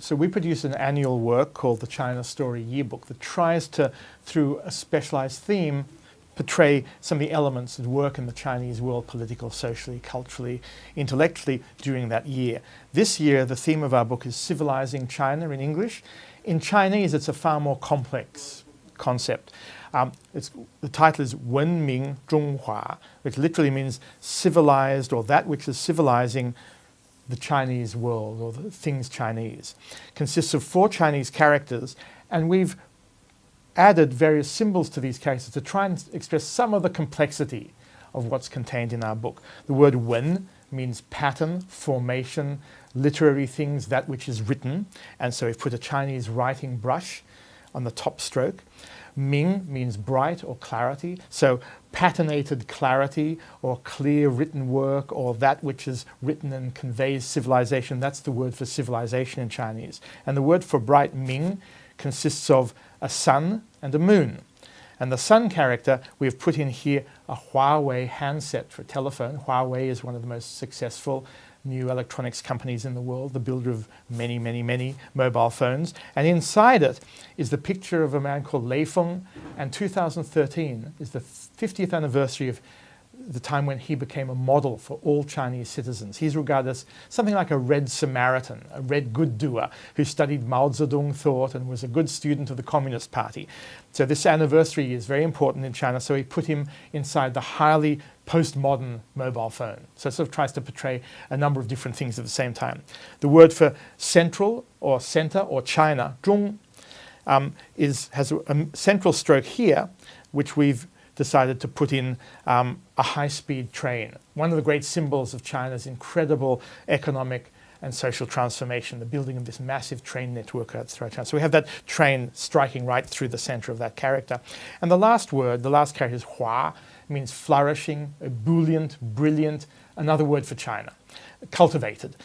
So we produce an annual work called the China Story Yearbook that tries to, through a specialized theme, portray some of the elements that work in the Chinese world, politically, socially, culturally, intellectually, during that year. This year, the theme of our book is Civilising China in English. In Chinese, it's a far more complex concept. The title is 文明中华, which literally means civilized, or that which is civilizing the Chinese world, or the things Chinese. Consists of 4 Chinese characters, and we've added various symbols to these characters to try and express some of the complexity of what's contained in our book. The word wen means pattern, formation, literary things, that which is written, and so we've put a Chinese writing brush on the top stroke. Ming means bright or clarity, so patternated clarity or clear written work, or that which is written and conveys civilization. That's the word for civilization in Chinese. And the word for bright, Ming, consists of a sun and a moon. And the sun character, we've put in here a Huawei handset for telephone. Huawei is one of the most successful new electronics companies in the world, the builder of many, many, many mobile phones. And inside it is the picture of a man called Lei Feng, and 2013 is the 50th anniversary of the time when he became a model for all Chinese citizens. He's regarded as something like a red Samaritan, a red good doer, who studied Mao Zedong thought and was a good student of the Communist Party. So this anniversary is very important in China, so he put him inside the highly postmodern mobile phone. So it sort of tries to portray a number of different things at the same time. The word for central or center or China, zhong, has a central stroke here, which we've decided to put in a high-speed train. One of the great symbols of China's incredible economic and social transformation, the building of this massive train network throughout China. So we have that train striking right through the center of that character. And the last word, the last character is hua, means flourishing, ebullient, brilliant, another word for China, cultivated.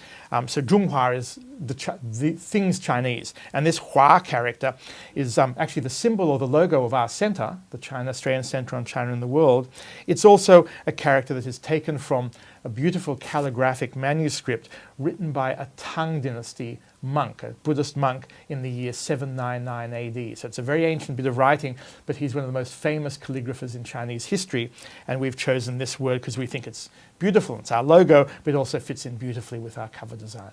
So Zhonghua is the things Chinese. And this Hua character is actually the symbol or the logo of our center, the China Australian Centre on China in the World. It's also a character that is taken from a beautiful calligraphic manuscript written by a Tang Dynasty monk, a Buddhist monk in the year 799 AD. So it's a very ancient bit of writing, but he's one of the most famous calligraphers in Chinese history. And we've chosen this word because we think it's beautiful. It's our logo, but it also fits in beautifully with our cover design.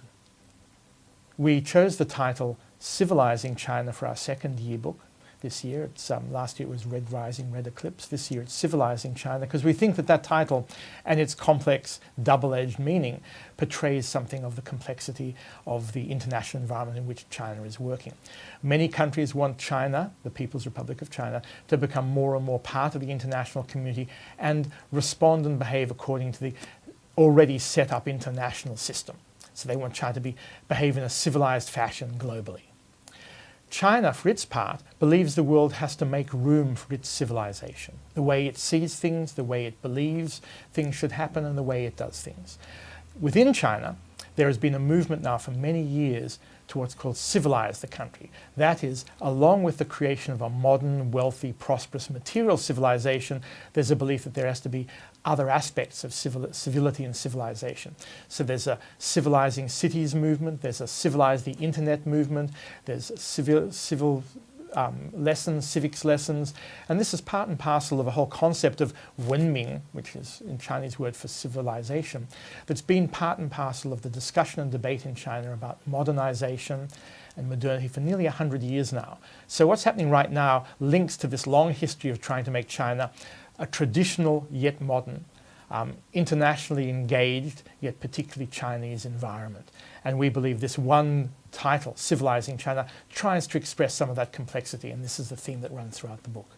We chose the title Civilising China for our second yearbook this year. Last year it was Red Rising, Red Eclipse. This year it's Civilising China, because we think that that title and its complex double-edged meaning portrays something of the complexity of the international environment in which China is working. Many countries want China, the People's Republic of China, to become more and more part of the international community and respond and behave according to the already set up international system. So they want China to behave in a civilized fashion globally. China, for its part, believes the world has to make room for its civilization. The way it sees things, the way it believes things should happen, and the way it does things. Within China, there has been a movement now for many years to what's called civilize the country. That is, along with the creation of a modern, wealthy, prosperous, material civilization, there's a belief that there has to be other aspects of civility and civilization. So there's a civilizing cities movement, there's a civilize the internet movement, there's civil lessons, civics lessons, and this is part and parcel of a whole concept of wenming, which is in Chinese word for civilization, that's been part and parcel of the discussion and debate in China about modernization and modernity for nearly 100 years now. So what's happening right now links to this long history of trying to make China a traditional yet modern, internationally engaged yet particularly Chinese environment. And we believe this one title, Civilizing China, tries to express some of that complexity, and this is the theme that runs throughout the book.